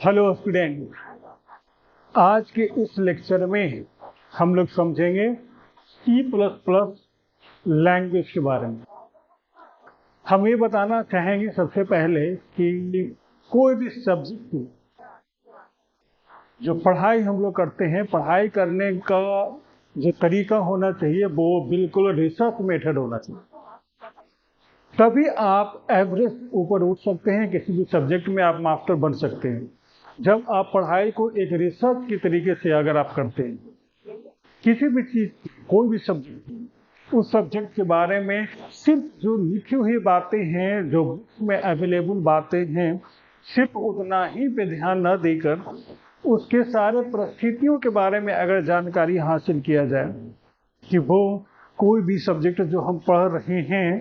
Hello student, आज के इस लेक्चर में हम लोग समझेंगे C++ लैंग्वेज के बारे में। हम ये बताना चाहेंगे सबसे पहले कि कोई भी सब्जेक्ट जो पढ़ाई हम लोग करते हैं, पढ़ाई करने का जो तरीका होना चाहिए वो बिल्कुल रिसर्च मेथड होना चाहिए। तभी आप एवरेज ऊपर उठ सकते हैं, किसी भी सब्जेक्ट में आप मास्टर बन सकते हैं। जब आप पढ़ाई को एक रिसर्च के तरीके से अगर आप करते हैं, किसी भी चीज़, कोई भी सब्जेक्ट, उस सब्जेक्ट के बारे में सिर्फ जो लिखी हुई बातें हैं, जो बुक्स में अवेलेबल बातें हैं, सिर्फ उतना ही पे ध्यान न देकर उसके सारे परिस्थितियों के बारे में अगर जानकारी हासिल किया जाए कि वो कोई भी सब्जेक्ट जो हम पढ़ रहे हैं,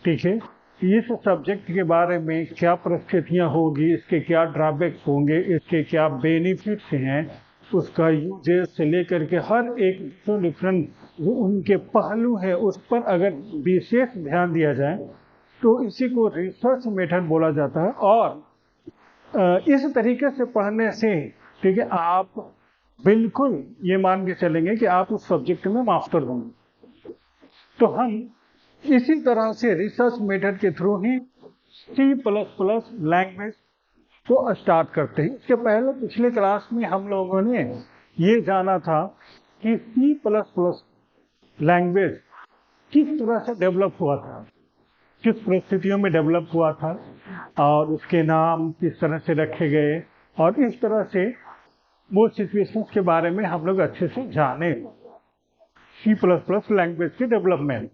ठीक है, इस सब्जेक्ट के बारे में क्या परिस्थितियाँ होगी, इसके क्या ड्रॉबैक्स होंगे, इसके क्या बेनिफिट्स हैं, उसका यूजेस से लेकर के हर एक डिफरेंट जो उनके पहलू है उस पर अगर विशेष ध्यान दिया जाए तो इसी को रिसर्च मेथड बोला जाता है। और इस तरीके से पढ़ने से, ठीक है, आप बिल्कुल ये मान के चलेंगे कि आप उस सब्जेक्ट में मास्टर होंगे। तो हम इसी तरह से रिसर्च मेथड के थ्रू ही C++ लैंग्वेज को स्टार्ट करते हैं। इसके पहले पिछले क्लास में हम लोगों ने ये जाना था कि C++ लैंग्वेज किस तरह से डेवलप हुआ था, किस परिस्थितियों में डेवलप हुआ था और उसके नाम किस तरह से रखे गए, और इस तरह से वो सिचुएशंस के बारे में हम लोग अच्छे से जाने C++ लैंग्वेज के डेवलपमेंट।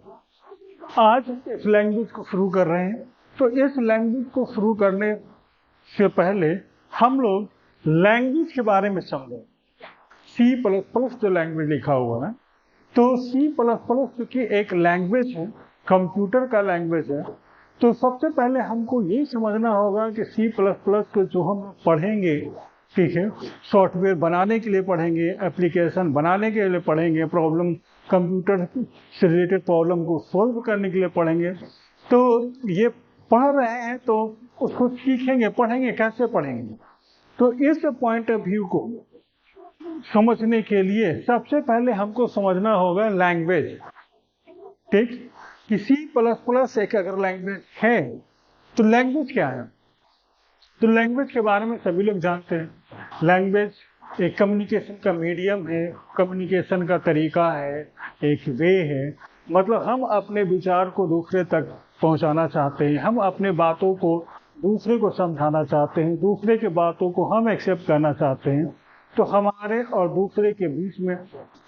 आज इस लैंग्वेज को शुरू कर रहे हैं। तो इस लैंग्वेज को शुरू करने से पहले हम लोग लैंग्वेज के बारे में समझें। C++ जो लैंग्वेज लिखा हुआ है, तो C++ क्योंकि एक लैंग्वेज है, कंप्यूटर का लैंग्वेज है, तो सबसे पहले हमको ये समझना होगा कि C++ को जो हम पढ़ेंगे, ठीक है, सॉफ्टवेयर बनाने के लिए पढ़ेंगे, एप्लीकेशन बनाने के लिए पढ़ेंगे, प्रॉब्लम, कंप्यूटर से रिलेटेड प्रॉब्लम को सॉल्व करने के लिए पढ़ेंगे। तो ये पढ़ रहे हैं तो उसको सीखेंगे, पढ़ेंगे, कैसे पढ़ेंगे। तो इस पॉइंट ऑफ व्यू को समझने के लिए सबसे पहले हमको समझना होगा लैंग्वेज, ठीक। कि C++ एक अगर लैंग्वेज है तो लैंग्वेज क्या है? तो लैंग्वेज के बारे में सभी लोग जानते हैं। लैंग्वेज एक कम्युनिकेशन का मीडियम है, कम्युनिकेशन का तरीका है, एक वे है। मतलब हम अपने विचार को दूसरे तक पहुंचाना चाहते हैं, हम अपने बातों को दूसरे को समझाना चाहते हैं, दूसरे के बातों को हम एक्सेप्ट करना चाहते हैं। तो हमारे और दूसरे के बीच में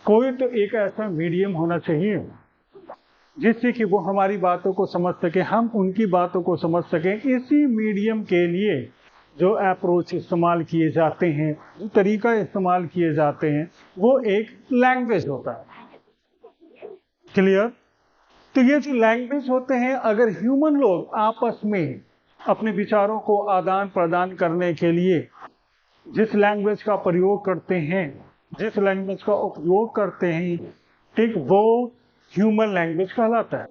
कोई तो एक ऐसा मीडियम होना चाहिए जिससे कि वो हमारी बातों को समझ सके, हम उनकी बातों को समझ सकें। इसी मीडियम के लिए जो अप्रोच इस्तेमाल किए जाते हैं, जो तरीका इस्तेमाल किए जाते हैं, वो एक लैंग्वेज होता है। क्लियर? तो ये जो लैंग्वेज होते हैं, अगर ह्यूमन लोग आपस में अपने विचारों को आदान प्रदान करने के लिए जिस लैंग्वेज का प्रयोग करते हैं, जिस लैंग्वेज का उपयोग करते हैं, ठीक, वो ह्यूमन लैंग्वेज कहलाता है।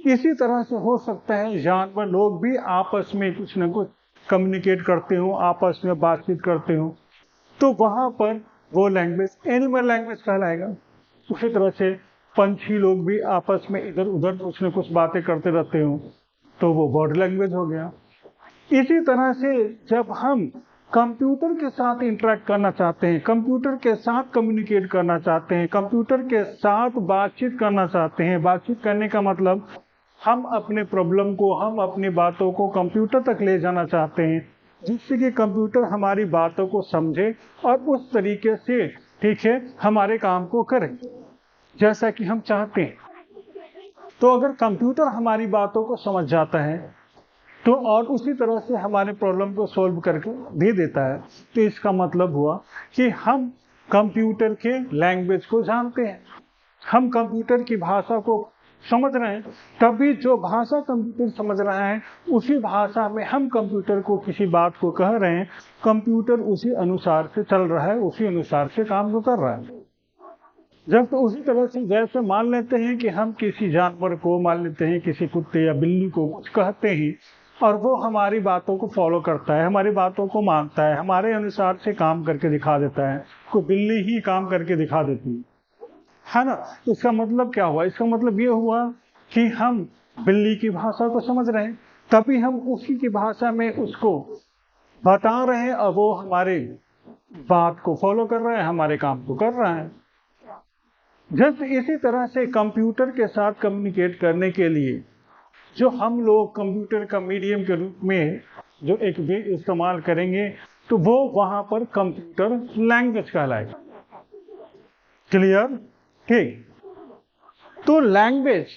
इसी तरह से हो सकता है जानवर लोग भी आपस में कुछ न कुछ कम्युनिकेट करते हो, आपस में बातचीत करते हो, तो वहाँ पर वो लैंग्वेज एनिमल लैंग्वेज कहलाएगा। उसी तरह से पंछी लोग भी आपस में इधर उधर कुछ न कुछ बातें करते रहते हो, तो वो बर्ड लैंग्वेज हो गया। इसी तरह से जब हम कंप्यूटर के साथ इंटरेक्ट करना चाहते हैं, कंप्यूटर के साथ कम्युनिकेट करना चाहते हैं, कंप्यूटर के साथ बातचीत करना चाहते हैं, बातचीत करने का मतलब हम अपने प्रॉब्लम को, हम अपनी बातों को कंप्यूटर तक ले जाना चाहते हैं, जिससे कि कंप्यूटर हमारी बातों को समझे और उस तरीके से, ठीक है, हमारे काम को करे जैसा कि हम चाहते हैं। तो अगर कंप्यूटर हमारी बातों को समझ जाता है तो और उसी तरह से हमारे प्रॉब्लम को सॉल्व करके दे देता है, तो इसका मतलब हुआ कि हम कंप्यूटर के लैंग्वेज को जानते हैं, हम कंप्यूटर की भाषा को समझ रहे हैं। तभी जो भाषा कंप्यूटर समझ रहा है, उसी भाषा में हम कंप्यूटर को किसी बात को कह रहे हैं, कंप्यूटर उसी अनुसार से चल रहा है, उसी अनुसार से काम को कर रहा है। जब तो उसी तरह से जैसे मान लेते हैं कि हम किसी जानवर को, मान लेते हैं किसी कुत्ते या बिल्ली को कुछ कहते हैं, और वो हमारी बातों को फॉलो करता है, हमारी बातों को मानता है, हमारे अनुसार से काम करके दिखा देता है। कोई बिल्ली ही काम करके दिखा देती है ना। तो इसका मतलब क्या हुआ? इसका मतलब ये हुआ कि हम बिल्ली की भाषा को समझ रहे हैं, तभी हम उसी की भाषा में उसको बता रहे हैं और वो हमारे बात को फॉलो कर रहा है, हमारे काम को कर रहा है। जस्ट इसी तरह से कंप्यूटर के साथ कम्युनिकेट करने के लिए जो हम लोग कंप्यूटर का मीडियम के रूप में जो एक भी इस्तेमाल करेंगे, तो वो वहां पर कंप्यूटर लैंग्वेज कहलाएगा। क्लियर? ठीक। तो लैंग्वेज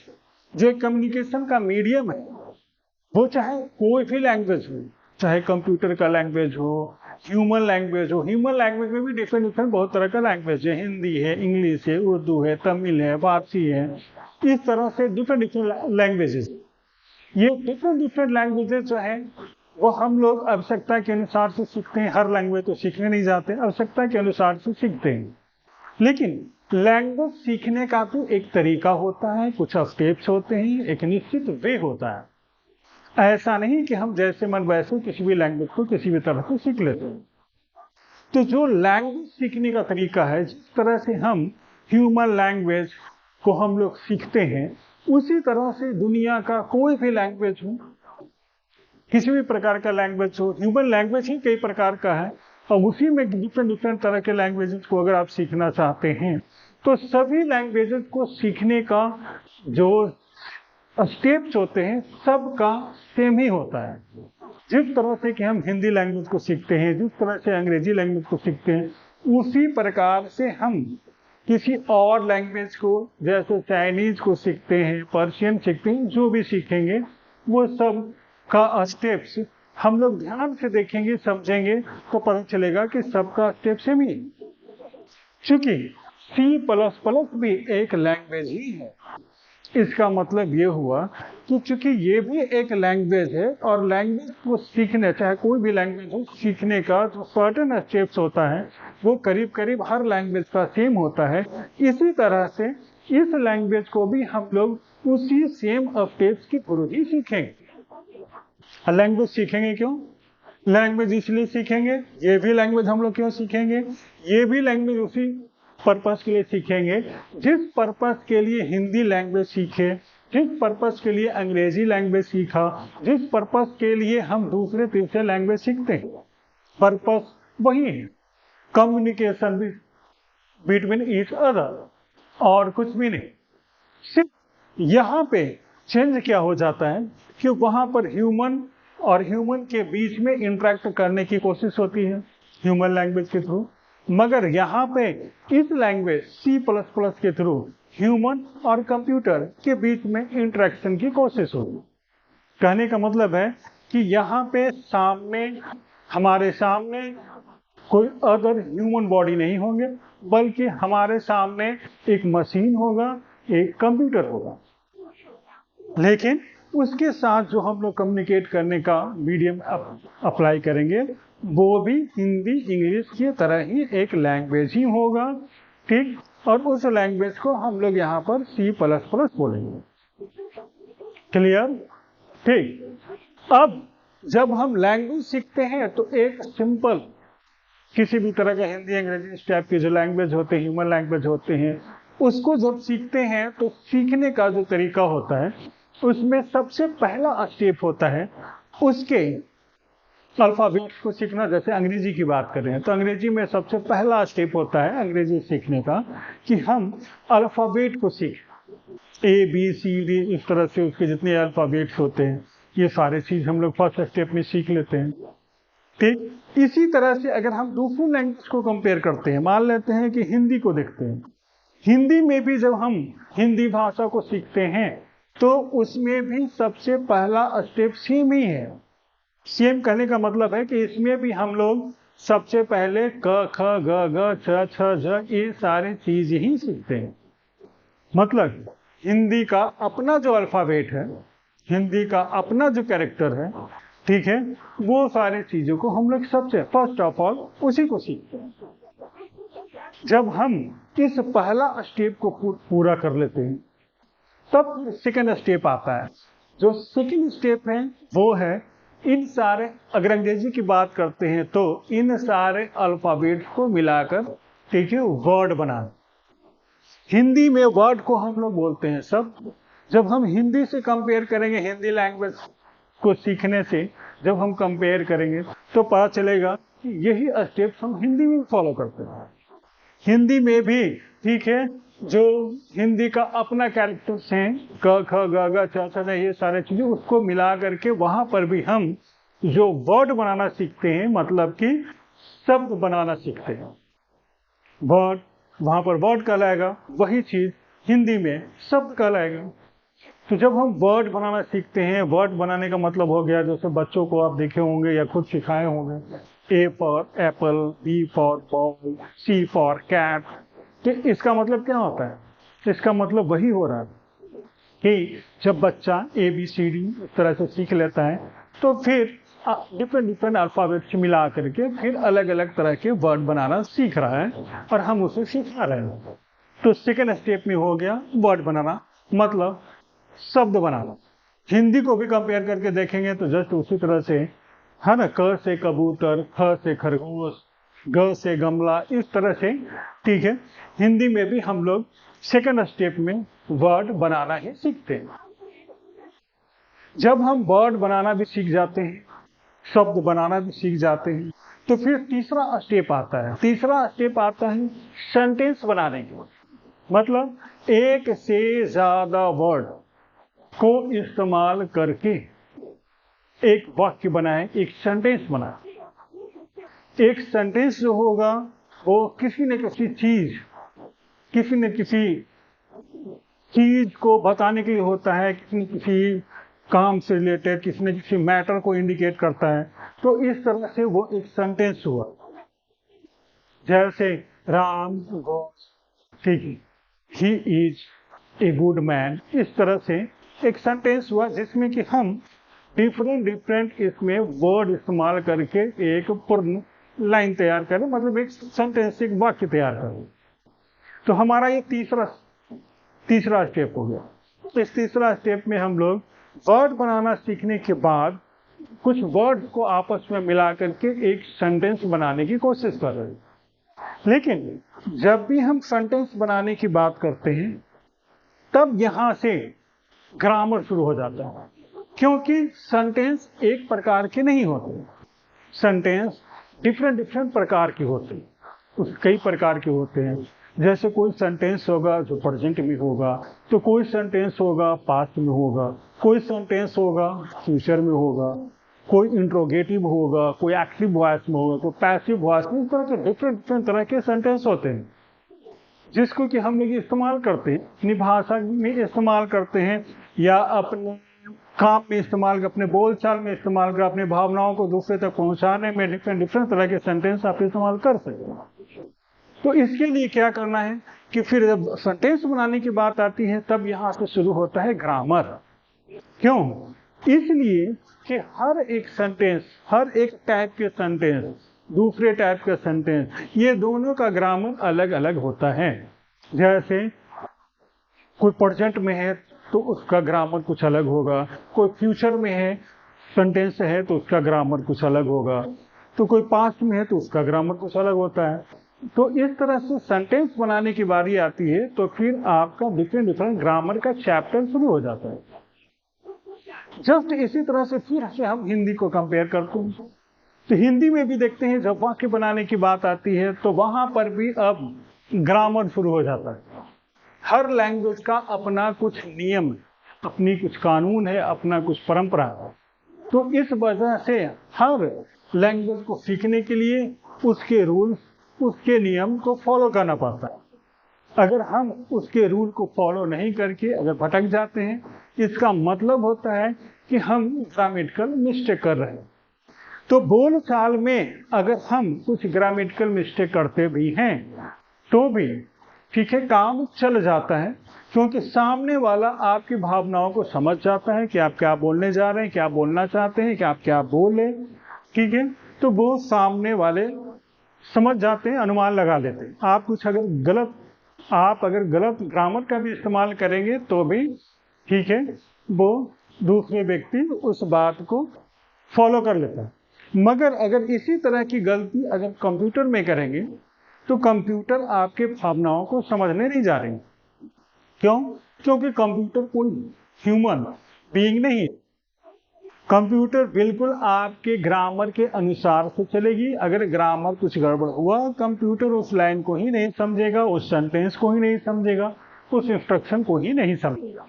जो कम्युनिकेशन का मीडियम है, वो चाहे कोई भी लैंग्वेज हो, चाहे कंप्यूटर का लैंग्वेज हो, ह्यूमन लैंग्वेज हो। ह्यूमन लैंग्वेज में भी डिफरेंट बहुत तरह का लैंग्वेज है, हिंदी है, इंग्लिश है, उर्दू है, तमिल है, फारसी है, इस तरह से डिफरेंट लैंग्वेजेस। ये डिफरेंट लैंग्वेजेस जो है वो हम लोग आवश्यकता के अनुसार से सीखते हैं। हर लैंग्वेज तो सीखने नहीं जाते, आवश्यकता के अनुसार से सीखते हैं। लेकिन लैंग्वेज सीखने का तो एक तरीका होता है, कुछ स्टेप्स होते हैं, एक निश्चित वे होता है। ऐसा नहीं कि हम जैसे मन वैसे किसी भी लैंग्वेज को किसी भी तरह से सीख लेते हैं। तो जो लैंग्वेज सीखने का तरीका है, जिस तरह से हम ह्यूमन लैंग्वेज को हम लोग सीखते हैं, उसी तरह से दुनिया का कोई भी लैंग्वेज हो, किसी भी प्रकार का लैंग्वेज हो, ह्यूमन लैंग्वेज ही कई प्रकार का है, और उसी में डिफरेंट तरह के लैंग्वेजेस को अगर आप सीखना चाहते हैं, तो सभी लैंग्वेजेस को सीखने का जो स्टेप्स होते हैं सबका सेम ही होता है। जिस तरह से कि हम हिंदी लैंग्वेज को सीखते हैं, जिस तरह से अंग्रेजी लैंग्वेज को सीखते हैं, उसी प्रकार से हम किसी और लैंग्वेज को, जैसे चाइनीज को सीखते हैं, पर्शियन सीखते हैं, जो भी सीखेंगे वो सब का स्टेप्स हम लोग ध्यान से देखेंगे, समझेंगे, तो पता चलेगा कि सबका स्टेप सेम ही। चूंकि C++ भी एक लैंग्वेज ही है, इसका मतलब ये हुआ कि चूंकि ये भी एक लैंग्वेज है, और लैंग्वेज को सीखने, चाहे कोई भी लैंग्वेज हो, सीखने का जो सर्टेन स्टेप्स होता है वो करीब करीब हर लैंग्वेज का सेम होता है। इसी तरह से इस लैंग्वेज को भी हम लोग उसी सेम स्टेप्स के थ्रू ही सीखेंगे। लैंग्वेज सीखेंगे क्यों? लैंग्वेज इसलिए सीखेंगे, ये भी लैंग्वेज हम लोग क्यों सीखेंगे? ये भी लैंग्वेज उसी पर्पस के लिए सीखेंगे जिस पर्पस के लिए हिंदी लैंग्वेज सीखे, जिस पर्पस के लिए अंग्रेजी लैंग्वेज सीखा, जिस पर्पस के लिए हम दूसरे तीसरे लैंग्वेज सीखते हैं। पर्पस वही है, कम्युनिकेशन बिटवीन ईच अदर, और कुछ भी नहीं। सिर्फ यहाँ पे चेंज क्या हो जाता है कि वहां पर ह्यूमन और ह्यूमन के बीच में इंटरेक्ट करने की कोशिश होती है ह्यूमन लैंग्वेज के थ्रू, मगर यहाँ पे इस लैंग्वेज C++ के थ्रू ह्यूमन और कंप्यूटर के बीच में इंटरेक्शन की कोशिश होगी। कहने का मतलब है कि यहाँ पे हमारे सामने कोई अदर ह्यूमन बॉडी नहीं होंगे, बल्कि हमारे सामने एक मशीन होगा, एक कंप्यूटर होगा। लेकिन उसके साथ जो हम लोग कम्युनिकेट करने का मीडियम अप्लाई करेंगे, वो भी हिंदी इंग्लिश की तरह ही एक लैंग्वेज ही होगा। ठीक, और उस लैंग्वेज को हम लोग यहाँ पर C++ बोलेंगे। क्लियर? ठीक। अब जब हम लैंग्वेज सीखते हैं तो एक सिंपल किसी भी तरह का हिंदी अंग्रेजी इस टाइप के जो लैंग्वेज होते हैं, ह्यूमन लैंग्वेज होते हैं, उसको जब सीखते हैं तो सीखने का जो तरीका होता है उसमें सबसे पहला स्टेप होता है उसके अल्फाबेट्स को सीखना। जैसे अंग्रेजी की बात कर रहे हैं तो अंग्रेजी में सबसे पहला स्टेप होता है अंग्रेजी सीखने का कि हम अल्फाबेट को सीखें। ABCD इस तरह से उसके जितने अल्फाबेट्स होते हैं, ये सारे चीज हम लोग फर्स्ट स्टेप में सीख लेते हैं। ठीक, इसी तरह से अगर हम दूसरी लैंग्वेज को कंपेयर करते हैं, मान लेते हैं कि हिंदी को देखते हैं, हिंदी में भी जब हम हिंदी भाषा को सीखते हैं तो उसमें भी सबसे पहला स्टेप सेम ही है। सेम कहने का मतलब है कि इसमें भी हम लोग सबसे पहले क ख ग घ छ छ झ ये सारे चीज ही सीखते हैं। मतलब हिंदी का अपना जो अल्फाबेट है, हिंदी का अपना जो कैरेक्टर है, ठीक है, वो सारी चीजों को हम लोग सबसे फर्स्ट ऑफ ऑल उसी को सीखते हैं। जब हम इस पहला स्टेप को पूरा कर लेते हैं तब सेकेंड स्टेप आता है। जो सेकंड स्टेप है वो है इन सारे, अगर अंग्रेजी की बात करते हैं तो इन सारे अल्फाबेट को मिलाकर, ठीक है, वर्ड बनाना। हिंदी में वर्ड को हम लोग बोलते हैं शब्द। जब हम हिंदी से कंपेयर करेंगे, हिंदी लैंग्वेज को सीखने से जब हम कंपेयर करेंगे तो पता चलेगा कि यही स्टेप्स हम हिंदी में भी फॉलो करते हैं। हिंदी में भी, ठीक है, जो हिंदी का अपना कैरेक्टर्स हैं, क ख ग घ च छ ये सारे चीजें, उसको मिला करके वहां पर भी हम जो वर्ड बनाना सीखते हैं, मतलब कि शब्द बनाना सीखते हैं। वर्ड, वहां पर वर्ड कहलाएगा, वही चीज हिंदी में शब्द कहलाएगा। तो जब हम वर्ड बनाना सीखते हैं, वर्ड बनाने का मतलब हो गया, जैसे बच्चों को आप देखे होंगे या खुद सिखाए होंगे, A for apple, B for ball, C for cat. तो इसका मतलब क्या होता है? इसका मतलब वही हो रहा है कि जब बच्चा ABCD इस तरह से सीख लेता है तो फिर डिफरेंट अल्फाबेट्स मिला करके फिर अलग अलग तरह के वर्ड बनाना सीख रहा है और हम उसे सिखा रहे हैं। तो सेकेंड स्टेप में हो गया वर्ड बनाना, मतलब शब्द बनाना। हिंदी को भी कंपेयर करके देखेंगे तो जस्ट उसी तरह से है ना, क से कबूतर, ख से खरगोश, ग से गमला, इस तरह से, ठीक है, हिंदी में भी हम लोग सेकेंड स्टेप में वर्ड बनाना ही सीखते हैं। जब हम वर्ड बनाना भी सीख जाते हैं, शब्द बनाना भी सीख जाते हैं, तो फिर तीसरा स्टेप आता है। तीसरा स्टेप आता है सेंटेंस बनाने की। मतलब एक से ज्यादा वर्ड को इस्तेमाल करके एक वाक्य बनाए, एक सेंटेंस बनाए। एक सेंटेंस जो होगा वो किसी न किसी चीज को बताने के लिए होता है, किसी न किसी काम से रिलेटेड, किसी न किसी मैटर को इंडिकेट करता है। तो इस तरह से वो एक सेंटेंस हुआ। जैसे राम गोस, ठीक है, he is a good man, इस तरह से एक सेंटेंस हुआ जिसमें कि हम डिफरेंट इसमें वर्ड इस्तेमाल करके एक पूर्ण लाइन तैयार करें, मतलब एक सेंटेंस, एक वाक्य तैयार करें। तो हमारा ये तीसरा स्टेप हो गया। इस तीसरा स्टेप में हम लोग वर्ड बनाना सीखने के बाद कुछ वर्ड को आपस में मिला करके एक सेंटेंस बनाने की कोशिश कर रहे हैं। लेकिन जब भी हम सेंटेंस बनाने की बात करते हैं तब यहां से ग्रामर शुरू हो जाता है, क्योंकि सेंटेंस एक प्रकार के नहीं होते। सेंटेंस डिफरेंट प्रकार के होते हैं, कई प्रकार के होते हैं। जैसे कोई सेंटेंस होगा जो प्रेजेंट में होगा, तो कोई सेंटेंस होगा पास्ट में होगा, कोई सेंटेंस होगा फ्यूचर में होगा, कोई इंट्रोगेटिव होगा, कोई एक्टिव वॉइस में होगा, कोई पैसिव वॉइस में। इस तरह के डिफरेंट तरह के सेंटेंस होते हैं जिसको कि हम लोग इस्तेमाल करते हैं, अपनी भाषा में इस्तेमाल करते हैं या अपने काम में इस्तेमाल, अपने बोलचाल में इस्तेमाल कर, अपने भावनाओं को दूसरे तक पहुंचाने में डिफरेंट तरह के सेंटेंस आप इस्तेमाल कर सकते हैं। तो इसके लिए क्या करना है कि फिर जब सेंटेंस बनाने की बात आती है तब यहाँ से शुरू होता है ग्रामर। क्यों? इसलिए कि हर एक सेंटेंस, हर एक टाइप के सेंटेंस, दूसरे टाइप का सेंटेंस, ये दोनों का ग्रामर अलग अलग होता है। जैसे कोई प्रेजेंट में है तो उसका ग्रामर कुछ अलग होगा, कोई फ्यूचर में है सेंटेंस है तो उसका ग्रामर कुछ अलग होगा, तो कोई पास्ट में है तो उसका ग्रामर कुछ अलग होता है। तो इस तरह से सेंटेंस बनाने की बारी आती है तो फिर आपका डिफरेंट ग्रामर का चैप्टर शुरू हो जाता है। जस्ट इसी तरह से फिर से हम हिंदी को कंपेयर करते हैं तो हिंदी में भी देखते हैं जब वाक्य बनाने की बात आती है तो वहां पर भी अब ग्रामर शुरू हो जाता है। हर लैंग्वेज का अपना कुछ नियम, अपनी कुछ कानून है, अपना कुछ परंपरा है। तो इस वजह से हर लैंग्वेज को सीखने के लिए उसके रूल्स, उसके नियम को फॉलो करना पड़ता है। अगर हम उसके रूल को फॉलो नहीं करके अगर भटक जाते हैं, इसका मतलब होता है कि हम ग्रामेटिकल मिस्टेक कर रहे हैं। तो बोलचाल में अगर हम कुछ ग्रामेटिकल मिस्टेक करते भी हैं तो भी ठीक है, काम चल जाता है, क्योंकि सामने वाला आपकी भावनाओं को समझ जाता है कि आप क्या बोलने जा रहे हैं, क्या बोलना चाहते हैं, कि आप क्या बोले, ठीक है। तो वो सामने वाले समझ जाते हैं, अनुमान लगा लेते हैं। आप कुछ अगर गलत ग्रामर का भी इस्तेमाल करेंगे तो भी ठीक है, वो दूसरे व्यक्ति उस बात को फॉलो कर लेता है। मगर अगर इसी तरह की गलती अगर कंप्यूटर में करेंगे तो कंप्यूटर आपके भावनाओं को समझने नहीं जा रही। क्यों? क्योंकि कंप्यूटर कोई ह्यूमन बीइंग नहीं है। कंप्यूटर बिल्कुल आपके ग्रामर के अनुसार से चलेगी। अगर ग्रामर कुछ गड़बड़ हुआ, कंप्यूटर उस लाइन को ही नहीं समझेगा, उस सेंटेंस को ही नहीं समझेगा, उस इंस्ट्रक्शन को ही नहीं समझेगा।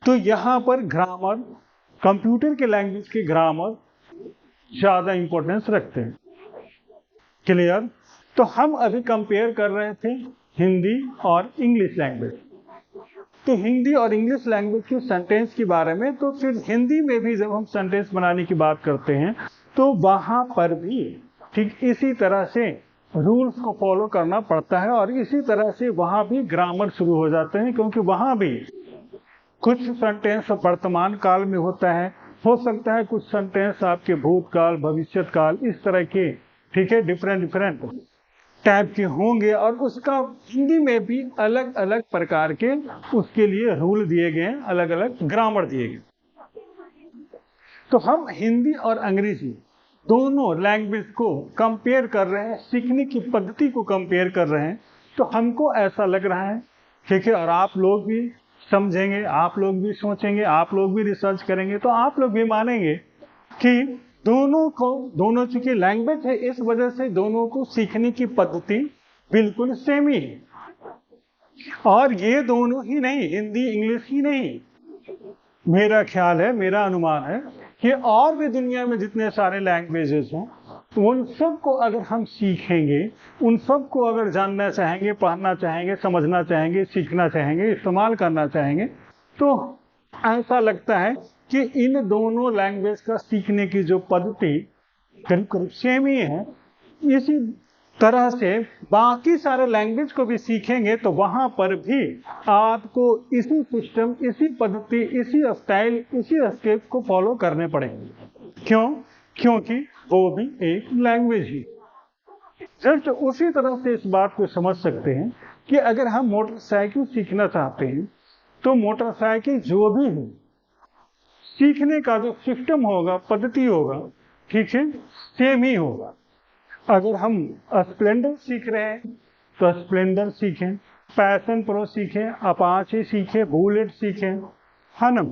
तो यहाँ पर ग्रामर, कंप्यूटर के लैंग्वेज के ग्रामर ज़्यादा इंपॉर्टेंस रखते हैं। क्लियर? तो हम अभी कंपेयर कर रहे थे हिंदी और इंग्लिश लैंग्वेज। तो हिंदी और इंग्लिश लैंग्वेज के सेंटेंस के बारे में, तो फिर हिंदी में भी जब हम सेंटेंस बनाने की बात करते हैं तो वहाँ पर भी ठीक इसी तरह से रूल्स को फॉलो करना पड़ता है और इसी तरह से वहाँ भी ग्रामर शुरू हो जाते हैं, क्योंकि वहाँ भी कुछ सेंटेंस वर्तमान काल में होता है, हो सकता है कुछ सेंटेंस आपके भूतकाल, भविष्य काल, इस तरह के, ठीक है, डिफरेंट टाइप के होंगे और उसका हिंदी में भी अलग अलग प्रकार के उसके लिए रूल दिए गए हैं, अलग अलग ग्रामर दिए गए। तो हम हिंदी और अंग्रेजी दोनों लैंग्वेज को कंपेयर कर रहे हैं, सीखने की पद्धति को कंपेयर कर रहे हैं। तो हमको ऐसा लग रहा है, ठीक है, और आप लोग भी समझेंगे, आप लोग भी सोचेंगे, आप लोग भी रिसर्च करेंगे, तो आप लोग भी मानेंगे कि दोनों चूंकि लैंग्वेज है, इस वजह से दोनों को सीखने की पद्धति बिल्कुल सेम ही है। और ये दोनों ही नहीं, हिंदी इंग्लिश ही नहीं, मेरा ख्याल है, मेरा अनुमान है कि और भी दुनिया में जितने सारे लैंग्वेजेस हैं उन सब को अगर हम सीखेंगे, उन सब को अगर जानना चाहेंगे, पढ़ना चाहेंगे, समझना चाहेंगे, सीखना चाहेंगे, इस्तेमाल करना चाहेंगे, तो ऐसा लगता है कि इन दोनों लैंग्वेज का सीखने की जो पद्धति करीब करीब सेम ही है। इसी तरह से बाकी सारे लैंग्वेज को भी सीखेंगे तो वहाँ पर भी आपको इसी सिस्टम, इसी पद्धति, इसी स्टाइल, इसी स्टेप को फॉलो करने पड़ेंगे। क्यों? क्योंकि वो भी एक लैंग्वेज ही। जस्ट उसी तरह से इस बात को समझ सकते हैं कि अगर हम मोटरसाइकिल सीखना चाहते हैं तो मोटरसाइकिल जो भी है, सीखने का जो सिस्टम होगा, पद्धति होगा, ठीक है, सेम ही होगा। अगर हम स्प्लेंडर सीख रहे हैं तो स्प्लेंडर सीखें, पैशन प्रो सीखें, अपाचे सीखें, बुलेट सीखें, है ना,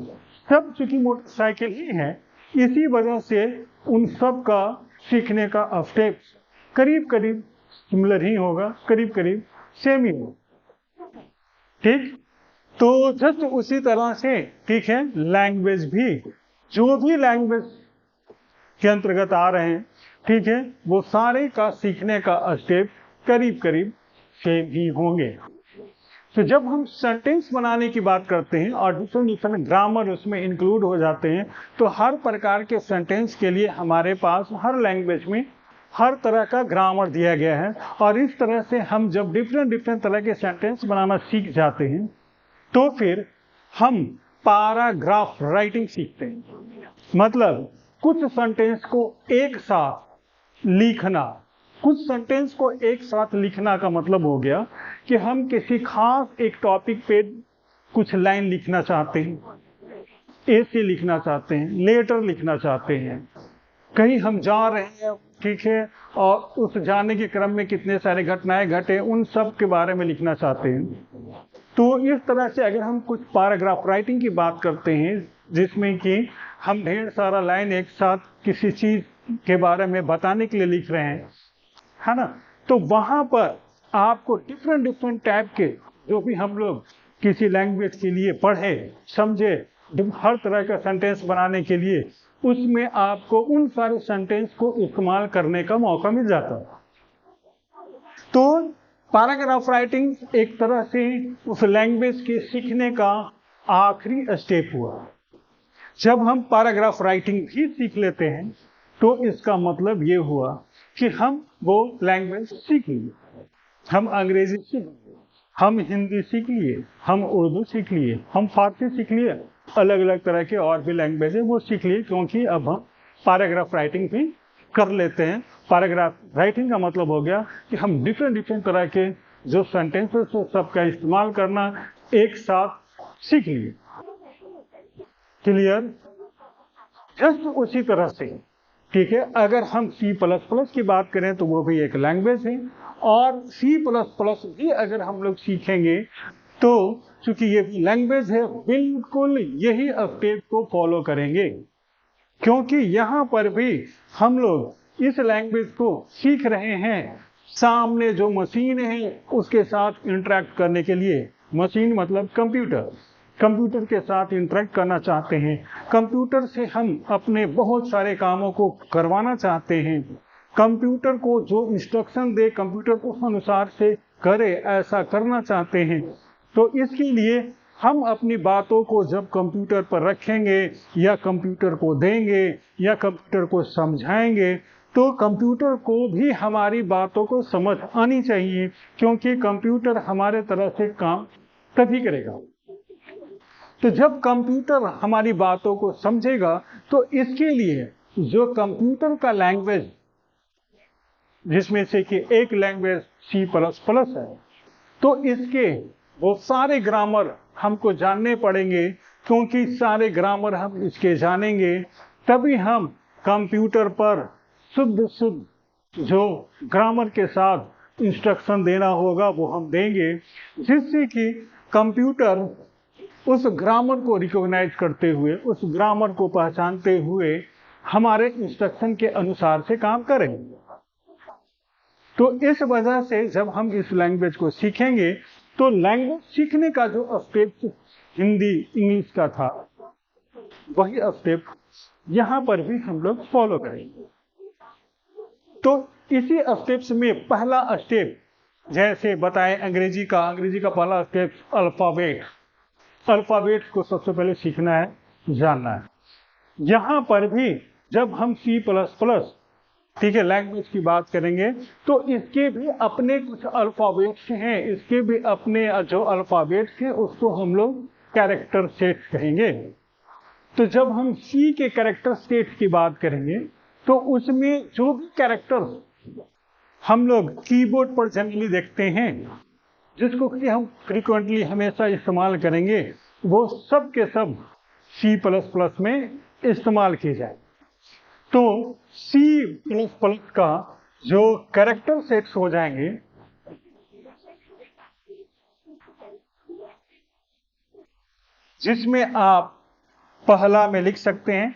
सब चूंकि मोटरसाइकिल ही है, इसी वजह से उन सब का सीखने का स्टेप करीब करीब सिमिलर ही होगा, करीब करीब सेम ही होगा। ठीक, तो जस्ट उसी तरह से, ठीक है, लैंग्वेज भी, जो भी लैंग्वेज के अंतर्गत आ रहे हैं, ठीक है, वो सारे का सीखने का स्टेप करीब करीब सेम ही होंगे। तो जब हम सेंटेंस बनाने की बात करते हैं और डिफरेंट ग्रामर उसमें इंक्लूड हो जाते हैं, तो हर प्रकार के सेंटेंस के लिए हमारे पास हर लैंग्वेज में हर तरह का ग्रामर दिया गया है। और इस तरह से हम जब डिफरेंट तरह के सेंटेंस बनाना सीख जाते हैं तो फिर हम पैराग्राफ राइटिंग सीखते हैं। मतलब कुछ सेंटेंस को एक साथ लिखना, कुछ सेंटेंस को एक साथ लिखना का मतलब हो गया कि हम किसी खास एक टॉपिक पे कुछ लाइन लिखना चाहते हैं, ऐसे लिखना चाहते हैं, लेटर लिखना चाहते हैं, कहीं हम जा रहे हैं, ठीक है, और उस जाने के क्रम में कितने सारे घटनाएं घटे, उन सब के बारे में लिखना चाहते हैं। तो इस तरह से अगर हम कुछ पैराग्राफ राइटिंग की बात करते हैं जिसमें कि हम ढेर सारा लाइन एक साथ किसी चीज के बारे में बताने के लिए लिख रहे हैं, है ना, तो वहां पर आपको डिफरेंट टाइप के, जो भी हम लोग किसी लैंग्वेज के लिए पढ़े समझे, हर तरह का सेंटेंस बनाने के लिए, उसमें आपको उन सारे सेंटेंस को इस्तेमाल करने का मौका मिल जाता है। तो पैराग्राफ राइटिंग एक तरह से उस लैंग्वेज के सीखने का आखिरी स्टेप हुआ। जब हम पैराग्राफ राइटिंग भी सीख लेते हैं तो इसका मतलब ये हुआ कि हम वो लैंग्वेज सीख लिए, हम अंग्रेजी सीख लिए, हम हिंदी सीख लिए, हम उर्दू सीख लिए, हम फारसी सीख लिए, अलग अलग तरह के और भी लैंग्वेज है वो सीख लिए, क्योंकि अब हम पैराग्राफ राइटिंग भी कर लेते हैं। पैराग्राफ राइटिंग का मतलब हो गया कि हम डिफरेंट तरह के जो सेंटेंसेस है सबका इस्तेमाल करना एक साथ सीख लिए। क्लियर? जस्ट उसी तरह से, ठीक है, अगर हम C++ की बात करें तो वो भी एक लैंग्वेज है, और C++ भी अगर हम लोग सीखेंगे तो चूंकि ये लैंग्वेज है, बिल्कुल यही स्टेप को फॉलो करेंगे, क्योंकि यहाँ पर भी हम लोग इस लैंग्वेज को सीख रहे हैं सामने जो मशीन है उसके साथ इंटरेक्ट करने के लिए। मशीन मतलब कंप्यूटर, कंप्यूटर के साथ इंटरेक्ट करना चाहते हैं, कंप्यूटर से हम अपने बहुत सारे कामों को करवाना चाहते हैं, कंप्यूटर को जो इंस्ट्रक्शन दे कंप्यूटर उस अनुसार से करे, ऐसा करना चाहते हैं। तो इसके लिए हम अपनी बातों को जब कंप्यूटर पर रखेंगे या कंप्यूटर को देंगे या कंप्यूटर को समझाएंगे तो कंप्यूटर को भी हमारी बातों को समझ आनी चाहिए, क्योंकि कंप्यूटर हमारे तरह से काम तभी करेगा। तो जब कंप्यूटर हमारी बातों को समझेगा तो इसके लिए जो कंप्यूटर का लैंग्वेज, जिसमें से कि एक लैंग्वेज C++ है, तो इसके वो सारे ग्रामर हमको जानने पड़ेंगे, क्योंकि सारे ग्रामर हम इसके जानेंगे तभी हम कंप्यूटर पर शुद्ध शुद्ध जो ग्रामर के साथ इंस्ट्रक्शन देना होगा वो हम देंगे, जिससे कि कंप्यूटर उस ग्रामर को रिकॉग्नाइज करते हुए, उस ग्रामर को पहचानते हुए हमारे इंस्ट्रक्शन के अनुसार से काम करेंगे। तो इस वजह से जब हम इस लैंग्वेज को सीखेंगे तो लैंग्वेज सीखने का जो स्टेप हिंदी इंग्लिश का था वही स्टेप यहाँ पर भी हम लोग फॉलो करेंगे। तो इसी स्टेप्स में पहला स्टेप, जैसे बताएं अंग्रेजी का पहला स्टेप अल्फाबेट, अल्फाबेट को सबसे पहले सीखना है, जानना है। यहाँ पर भी जब हम C++, ठीक है, लैंग्वेज की बात करेंगे तो इसके भी अपने कुछ अल्फाबेट्स हैं, इसके भी अपने जो अल्फाबेट्स हैं उसको हम लोग कैरेक्टर सेट कहेंगे। तो जब हम C के कैरेक्टर सेट की बात करेंगे तो उसमें जो भी कैरेक्टर्स हम लोग कीबोर्ड पर जनरली देखते हैं, जिसको कि हम फ्रीक्वेंटली हमेशा इस्तेमाल करेंगे, वो सब के सब C++ में इस्तेमाल किए जाए। तो C++ का जो कैरेक्टर सेट्स हो जाएंगे, जिसमें आप पहला में लिख सकते हैं,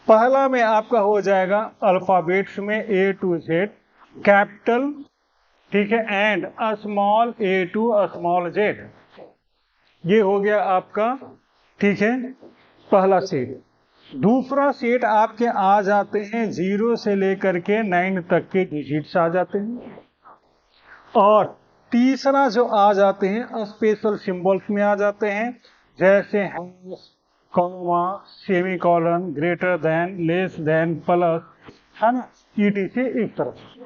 पहला में आपका हो जाएगा अल्फाबेट्स में A to Z कैपिटल, ठीक है, and small a to small z, ये हो गया आपका, ठीक है, पहला सेट। दूसरा सेट आपके आ जाते हैं 0 से लेकर के 9 तक के डिजिट्स आ जाते हैं, और तीसरा जो आ जाते हैं स्पेशल सिंबल्स में आ जाते हैं, जैसे hash, comma, semicolon, greater than, less than, plus, है ना, ETC इस तरह।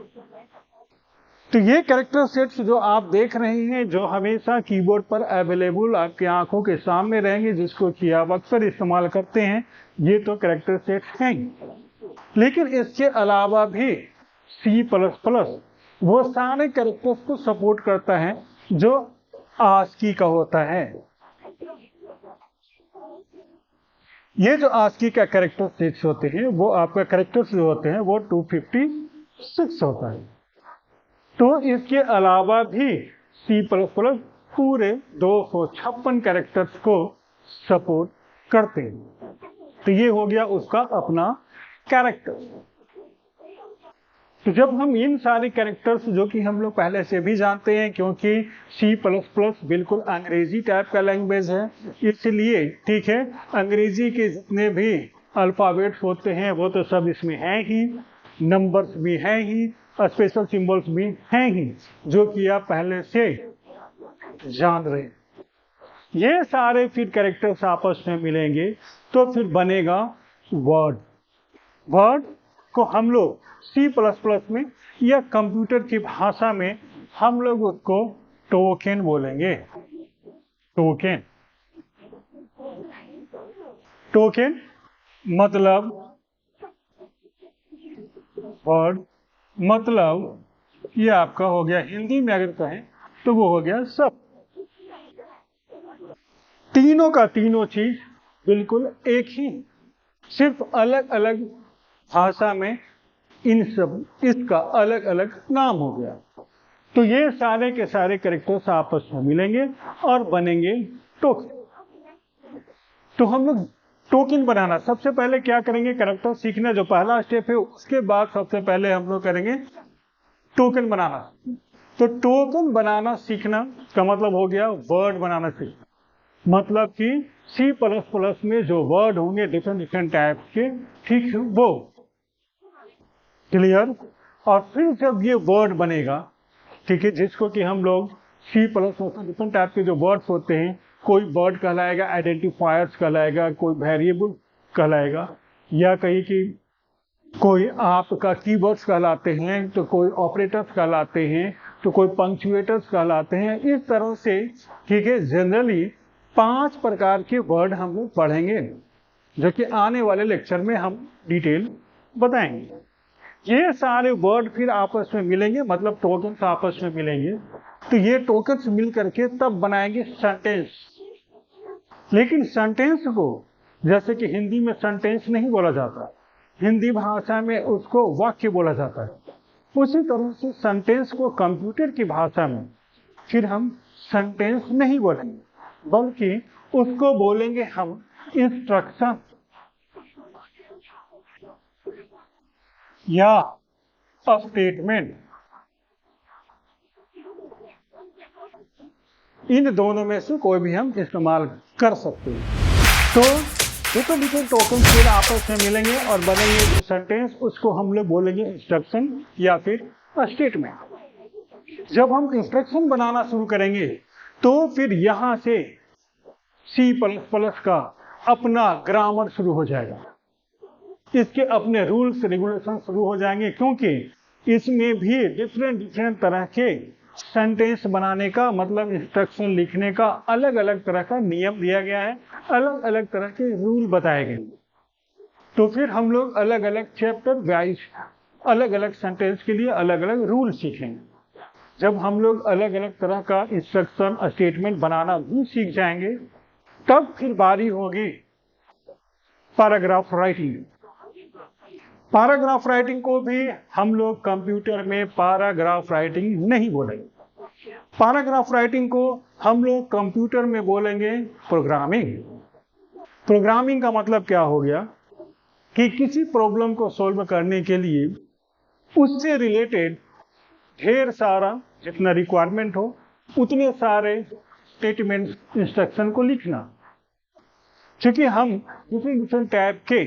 तो ये कैरेक्टर सेट्स जो आप देख रहे हैं, जो हमेशा कीबोर्ड पर अवेलेबल आपकी आंखों के सामने रहेंगे, जिसको कि आप अक्सर इस्तेमाल करते हैं, ये तो कैरेक्टर सेट्स हैं। लेकिन इसके अलावा भी C++ वो सारे कैरेक्टर्स को सपोर्ट करता है जो ASCII का होता है। ये जो ASCII का कैरेक्टर सेट्स होते हैं, वो आपका कैरेक्टर्स जो होते हैं वो 256 होता है। तो इसके अलावा भी C++ पूरे 256 कैरेक्टर्स को सपोर्ट करते हैं। तो ये हो गया उसका अपना कैरेक्टर। तो जब हम इन सारे कैरेक्टर्स, जो कि हम लोग पहले से भी जानते हैं, क्योंकि C++ बिल्कुल अंग्रेजी टाइप का लैंग्वेज है, इसलिए, ठीक है, अंग्रेजी के जितने भी अल्फाबेट्स होते हैं वो तो सब इसमें हैं ही, नंबर्स भी हैं ही, स्पेशल सिंबल्स भी हैं ही, जो कि आप पहले से जान रहे हैं। ये सारे फिर कैरेक्टर्स आपस में मिलेंगे तो फिर बनेगा वर्ड। वर्ड को हम लोग C++ में या कंप्यूटर की भाषा में हम लोग उसको टोकन बोलेंगे। टोकन, टोकन मतलब वर्ड, मतलब ये आपका हो गया, हिंदी में अगर कहें तो वो हो गया सब। तीनों का तीनों चीज बिल्कुल एक ही, सिर्फ अलग अलग भाषा में इन सब इसका अलग अलग नाम हो गया। तो ये सारे के सारे कैरेक्टर्स आपस में मिलेंगे और बनेंगे टोकन। तो हम लोग टोकन बनाना सबसे पहले क्या करेंगे, कैरेक्टर सीखना जो पहला स्टेप है, उसके बाद सबसे पहले हम लोग करेंगे टोकन बनाना। तो टोकन बनाना सीखना का मतलब हो गया वर्ड बनाना सीखना। मतलब कि C++ में जो वर्ड होंगे डिफरेंट डिफरेंट टाइप के, ठीक है, वो क्लियर। और फिर जब ये वर्ड बनेगा, ठीक है, जिसको कि हम लोग C++ डिफरेंट टाइप के जो वर्ड्स होते हैं, कोई वर्ड कहलाएगा आइडेंटिफायर्स कहलाएगा, कोई वेरिएबल कहलाएगा, या कहीं कि कोई आपका कीवर्ड्स कहलाते हैं, तो कोई ऑपरेटर्स कहलाते हैं, तो कोई पंक्चुएटर्स कहलाते हैं। इस तरह से, ठीक है, जनरली 5 प्रकार के वर्ड हम लोग पढ़ेंगे, जो कि आने वाले लेक्चर में हम डिटेल बताएंगे। ये सारे वर्ड फिर आपस में मिलेंगे, मतलब टोकन्स आपस में मिलेंगे। तो ये टोकन्स मिल करके तब बनाएंगे सेंटेंस। लेकिन सेंटेंस को जैसे कि हिंदी में सेंटेंस नहीं बोला जाता, हिंदी भाषा में उसको वाक्य बोला जाता है। उसी तरह से सेंटेंस को कंप्यूटर की भाषा में फिर हम सेंटेंस नहीं बोलेंगे, बल्कि उसको बोलेंगे हम इंस्ट्रक्शन या स्टेटमेंट। इन दोनों में से कोई भी हम इस्तेमाल कर सकते हैं। तो डिफरेंट टोकन फिर आपस में मिलेंगे और बनेंगे जो सेंटेंस, उसको हम लोग बोलेंगे इंस्ट्रक्शन या फिर स्टेटमेंट। जब हम इंस्ट्रक्शन बनाना शुरू करेंगे तो फिर यहाँ से C++ का अपना ग्रामर शुरू हो जाएगा, इसके अपने रूल्स रेगुलेशन शुरू हो जाएंगे, क्योंकि इसमें भी डिफरेंट तरह के सेंटेंस बनाने का, मतलब इंस्ट्रक्शन लिखने का अलग अलग तरह का नियम दिया गया है, अलग अलग तरह के रूल बताए गए। तो फिर हम लोग अलग अलग चैप्टर वाइज अलग अलग सेंटेंस के लिए अलग अलग रूल सीखेंगे। जब हम लोग अलग अलग तरह का इंस्ट्रक्शन स्टेटमेंट बनाना भी सीख जाएंगे, तब फिर बारी होगी पैराग्राफ राइटिंग। पैराग्राफ राइटिंग को भी हम लोग कंप्यूटर में पैराग्राफ राइटिंग नहीं बोलेंगे। पैराग्राफ राइटिंग को हम लोग कंप्यूटर में बोलेंगे प्रोग्रामिंग। प्रोग्रामिंग का मतलब क्या हो गया कि किसी प्रॉब्लम को सॉल्व करने के लिए उससे रिलेटेड ढेर सारा जितना रिक्वायरमेंट हो उतने सारे स्टेटमेंट इंस्ट्रक्शन को लिखना। क्योंकि हम डिफरेंट टाइप के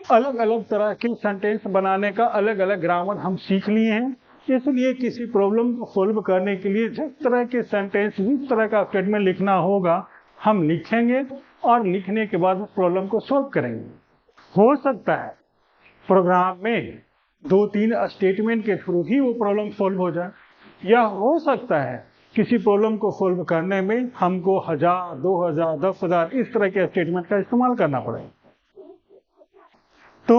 अलग अलग तरह के सेंटेंस बनाने का अलग अलग ग्रामर हम सीख लिए हैं, इसलिए किसी प्रॉब्लम को सॉल्व करने के लिए जिस तरह के सेंटेंस, जिस तरह का स्टेटमेंट लिखना होगा, हम लिखेंगे और लिखने के बाद उस प्रॉब्लम को सॉल्व करेंगे। हो सकता है प्रोग्राम में 2-3 स्टेटमेंट के थ्रू ही वो प्रॉब्लम सॉल्व हो जाए, या हो सकता है किसी प्रॉब्लम को सॉल्व करने में हमको 1000, 2000, 10,000 इस तरह के स्टेटमेंट का इस्तेमाल करना पड़ेगा। तो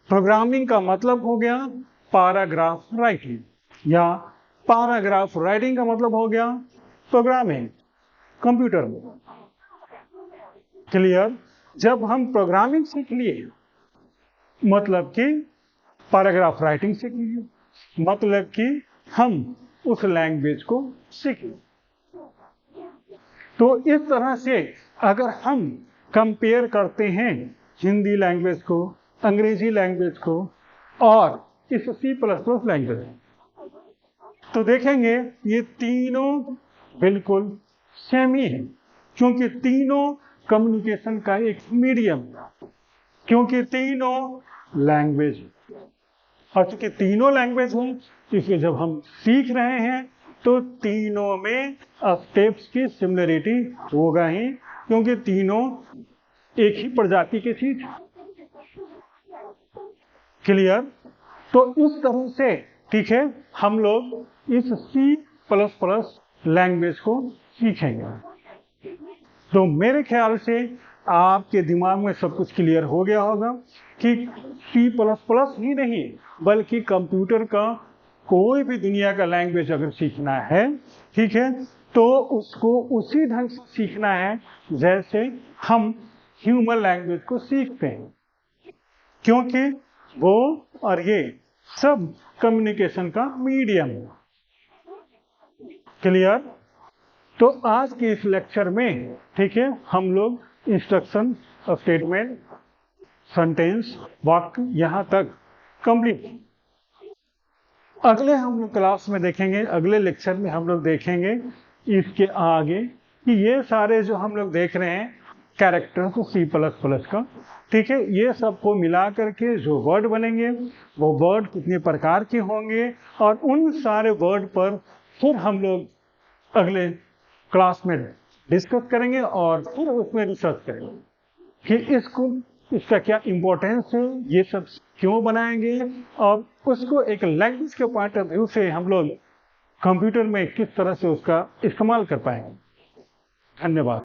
प्रोग्रामिंग का मतलब हो गया पैराग्राफ राइटिंग, या पैराग्राफ राइटिंग का मतलब हो गया प्रोग्रामिंग कंप्यूटर में। क्लियर। जब हम प्रोग्रामिंग सीख लिए, मतलब कि पैराग्राफ राइटिंग सीख लिए, मतलब कि हम उस लैंग्वेज को सीखें। तो इस तरह से अगर हम कंपेयर करते हैं हिंदी लैंग्वेज को, अंग्रेजी लैंग्वेज को और इस C++ लैंग्वेज, तो देखेंगे ये तीनों बिल्कुल सेम ही है, क्योंकि तीनों कम्युनिकेशन का एक मीडियम, क्योंकि तीनों लैंग्वेज, और चूंकि तीनों लैंग्वेज हैं, इसलिए जब हम सीख रहे हैं तो तीनों में स्टेप्स की सिमिलरिटी होगा ही, क्योंकि तीनों एक ही प्रजाति के चीज। क्लियर। तो इस तरह से, ठीक है, हम लोग इस C++ लैंग्वेज को सीखेंगे। तो मेरे ख्याल से आपके दिमाग में सब कुछ क्लियर हो गया होगा कि C++ ही नहीं बल्कि कंप्यूटर का कोई भी दुनिया का लैंग्वेज अगर सीखना है, ठीक है, तो उसको उसी ढंग से सीखना है जैसे हम ह्यूमन लैंग्वेज को सीखते हैं, क्योंकि वो और ये सब कम्युनिकेशन का मीडियम है। क्लियर? तो आज के इस लेक्चर में, ठीक है, हम लोग इंस्ट्रक्शन, स्टेटमेंट, सेंटेंस, वाक्य यहाँ तक कंप्लीट। अगले हम लोग क्लास में देखेंगे, अगले लेक्चर में हम लोग देखेंगे इसके आगे कि ये सारे जो हम लोग देख रहे हैं कैरेक्टर्स C++ का, ठीक है, ये सबको मिला करके जो वर्ड बनेंगे वो वर्ड कितने प्रकार के होंगे, और उन सारे वर्ड पर फिर हम लोग अगले क्लास में डिस्कस करेंगे और फिर उसमें रिसर्च करेंगे कि इसका क्या इम्पोर्टेंस है, ये सब क्यों बनाएंगे, और उसको एक लैंग्वेज के पॉइंट ऑफ व्यू से हम लोग कंप्यूटर में किस तरह से उसका इस्तेमाल कर पाएंगे। धन्यवाद।